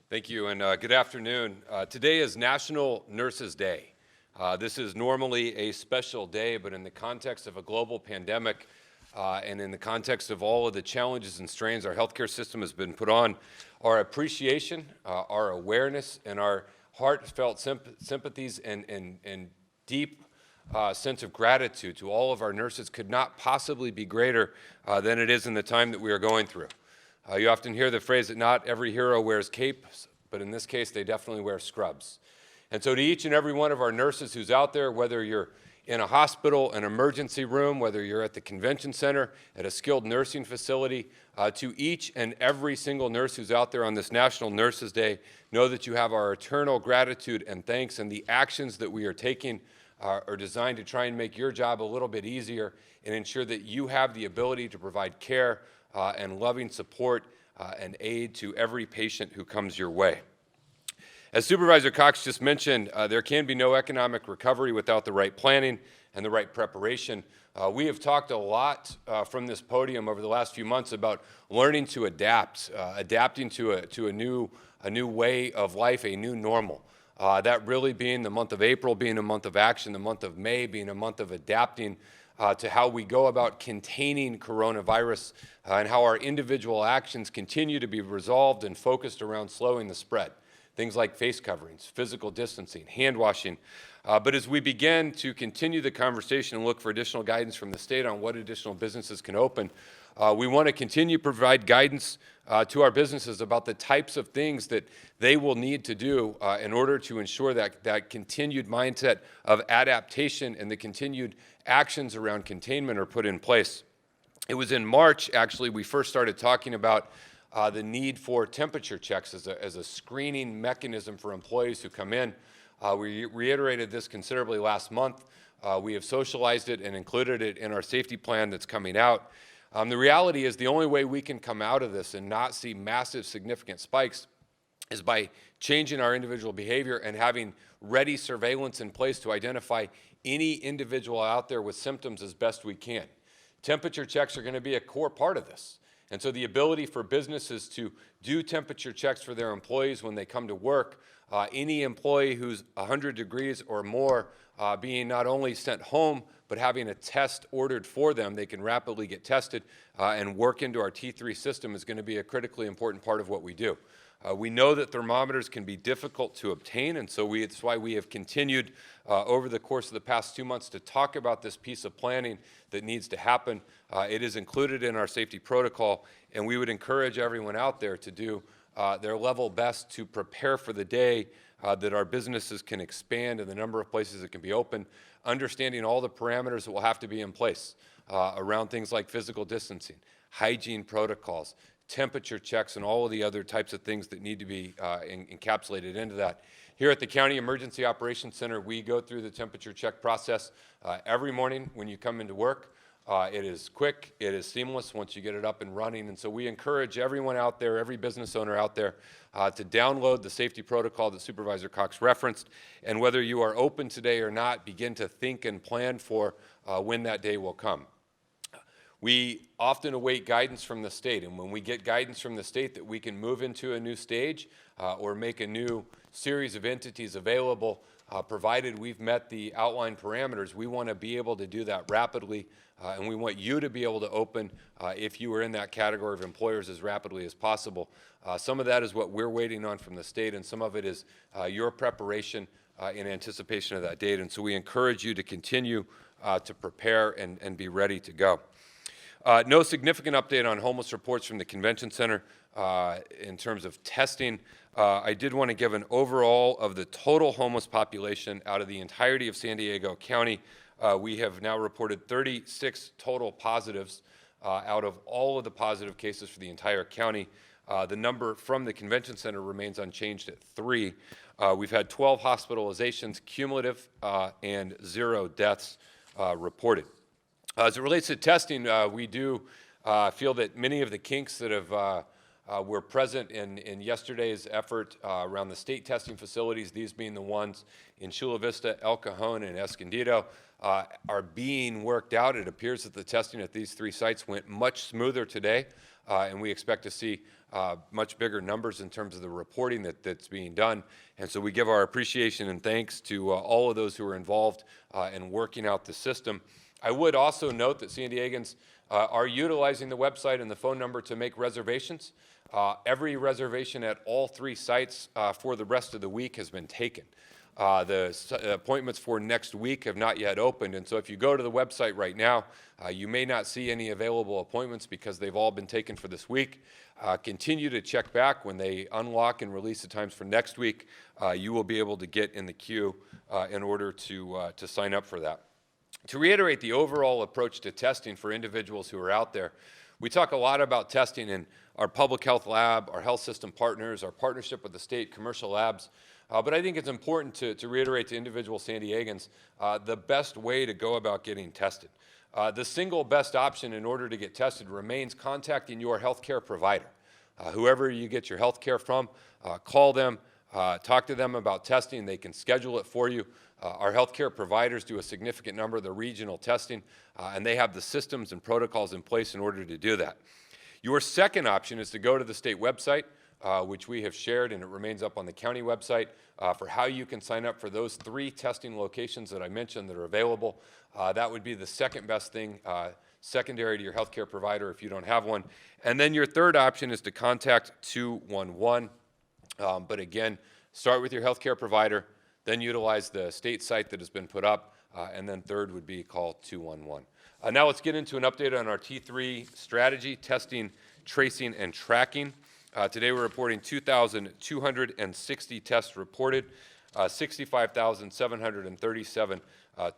Thank you, and good afternoon. Today is National Nurses Day. This is normally a special day, but in the context of a global pandemic and in the context of all of the challenges and strains our healthcare system has been put on, our appreciation, our awareness, and our heartfelt sympathies and deep sense of gratitude to all of our nurses could not possibly be greater than it is in the time that we are going through. You often hear the phrase that not every hero wears capes, but in this case, they definitely wear scrubs. And so to each and every one of our nurses who's out there, whether you're in a hospital, an emergency room, whether you're at the convention center, at a skilled nursing facility, to each and every single nurse who's out there on this National Nurses Day, know that you have our eternal gratitude and thanks, and the actions that we are taking are designed to try and make your job a little bit easier and ensure that you have the ability to provide care and loving support and aid to every patient who comes your way. As Supervisor Cox just mentioned, there can be no economic recovery without the right planning and the right preparation. We have talked a lot from this podium over the last few months about learning to adapt, adapting to a new way of life, a new normal. That really being the month of April being a month of action, the month of May being a month of adapting to how we go about containing coronavirus and how our individual actions continue to be resolved and focused around slowing the spread. Things like face coverings, physical distancing, hand washing. But as we begin to continue the conversation and look for additional guidance from the state on what additional businesses can open, we want to continue to provide guidance to our businesses about the types of things that they will need to do in order to ensure that continued mindset of adaptation and the continued actions around containment are put in place. It was in March, actually, we first started talking about the need for temperature checks as a screening mechanism for employees who come in. We reiterated this considerably last month. We have socialized it and included it in our safety plan that's coming out. The reality is the only way we can come out of this and not see massive significant spikes is by changing our individual behavior and having ready surveillance in place to identify any individual out there with symptoms as best we can. Temperature checks are going to be a core part of this. And so the ability for businesses to do temperature checks for their employees when they come to work, any employee who's 100 degrees or more being not only sent home, but having a test ordered for them, they can rapidly get tested and work into our T3 system is going to be a critically important part of what we do. We know that thermometers can be difficult to obtain, and so it's why we have continued over the course of the past 2 months to talk about this piece of planning that needs to happen. It is included in our safety protocol, and we would encourage everyone out there to do their level best to prepare for the day that our businesses can expand and the number of places that can be open, understanding all the parameters that will have to be in place around things like physical distancing, hygiene protocols, temperature checks, and all of the other types of things that need to be encapsulated into that. Here at the County Emergency Operations Center, we go through the temperature check process every morning when you come into work. It is quick, it is seamless once you get it up and running, and so we encourage everyone out there, every business owner out there, to download the safety protocol that Supervisor Cox referenced, and whether you are open today or not, begin to think and plan for when that day will come. We often await guidance from the state, and when we get guidance from the state that we can move into a new stage or make a new series of entities available, provided we've met the outlined parameters, we want to be able to do that rapidly, and we want you to be able to open, if you are in that category of employers, as rapidly as possible. Some of that is what we're waiting on from the state, and some of it is your preparation in anticipation of that date, and so we encourage you to continue to prepare and be ready to go. No significant update on homeless reports from the convention center in terms of testing. I did want to give an overall of the total homeless population out of the entirety of San Diego County. We have now reported 36 total positives out of all of the positive cases for the entire county. The number from the convention center remains unchanged at 3. We've had 12 hospitalizations cumulative and 0 deaths reported. As it relates to testing, we do feel that many of the kinks that were present in yesterday's effort around the state testing facilities, these being the ones in Chula Vista, El Cajon, and Escondido, are being worked out. It appears that the testing at these 3 sites went much smoother today, and we expect to see much bigger numbers in terms of the reporting that's being done. And so we give our appreciation and thanks to all of those who are involved in working out the system. I would also note that San Diegans are utilizing the website and the phone number to make reservations. Every reservation at all 3 sites for the rest of the week has been taken. The appointments for next week have not yet opened, and so if you go to the website right now, you may not see any available appointments because they've all been taken for this week. Continue to check back when they unlock and release the times for next week. You will be able to get in the queue in order to sign up for that. To reiterate the overall approach to testing for individuals who are out there, we talk a lot about testing in our public health lab, our health system partners, our partnership with the state commercial labs. But I think it's important to reiterate to individual San Diegans the best way to go about getting tested. The single best option in order to get tested remains contacting your healthcare provider. Whoever you get your healthcare from, call them, talk to them about testing. They can schedule it for you. Our healthcare providers do a significant number of the regional testing, and they have the systems and protocols in place in order to do that. Your second option is to go to the state website, which we have shared, and it remains up on the county website, for how you can sign up for those 3 testing locations that I mentioned that are available. That would be the second best thing, secondary to your healthcare provider if you don't have one. And then your third option is to contact 211. But again, start with your healthcare provider, then utilize the state site that has been put up, and then third would be call 211. Now let's get into an update on our T3 strategy, testing, tracing, and tracking. Today we're reporting 2,260 tests reported, 65,737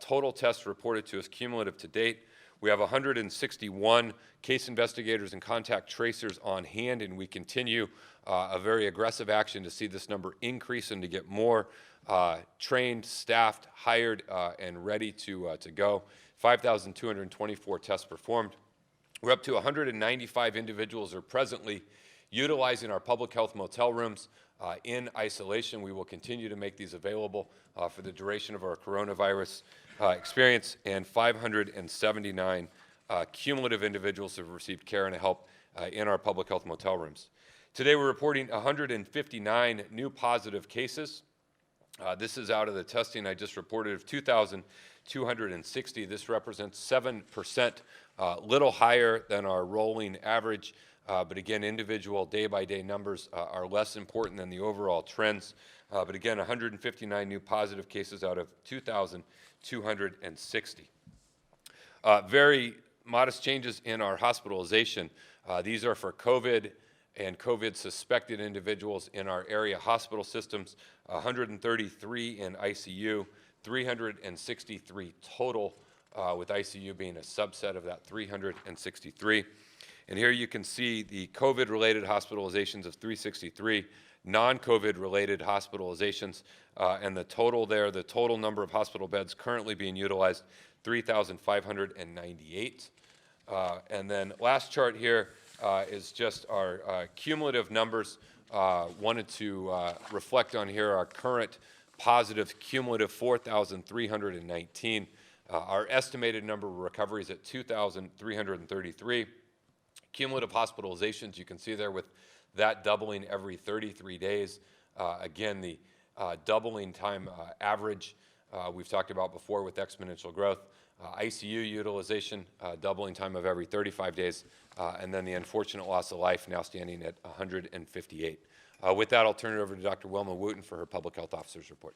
total tests reported to us cumulative to date. We have 161 case investigators and contact tracers on hand, and we continue a very aggressive action to see this number increase and to get more trained, staffed, hired, and ready to go. 5,224 tests performed. We're up to 195 individuals who are presently utilizing our public health motel rooms in isolation. We will continue to make these available for the duration of our coronavirus experience, and 579 cumulative individuals have received care and help in our public health motel rooms. Today we're reporting 159 new positive cases. This is out of the testing I just reported of 2,260. This represents 7%, little higher than our rolling average. But again, individual day-by-day numbers are less important than the overall trends. But again, 159 new positive cases out of 2,260. Very modest changes in our hospitalization. These are for COVID and COVID-suspected individuals in our area hospital systems, 133 in ICU, 363 total, with ICU being a subset of that 363. And here you can see the COVID-related hospitalizations of 363, non-COVID-related hospitalizations, and the total there, the total number of hospital beds currently being utilized, 3,598. And then last chart here is just our cumulative numbers. Wanted to reflect on here our current positive cumulative 4,319. Our estimated number of recoveries at 2,333. Cumulative hospitalizations, you can see there with that doubling every 33 days. Again, the doubling time average we've talked about before with exponential growth. ICU utilization, doubling time of every 35 days, and then the unfortunate loss of life now standing at 158. With that, I'll turn it over to Dr. Wilma Wooten for her Public Health Officer's report.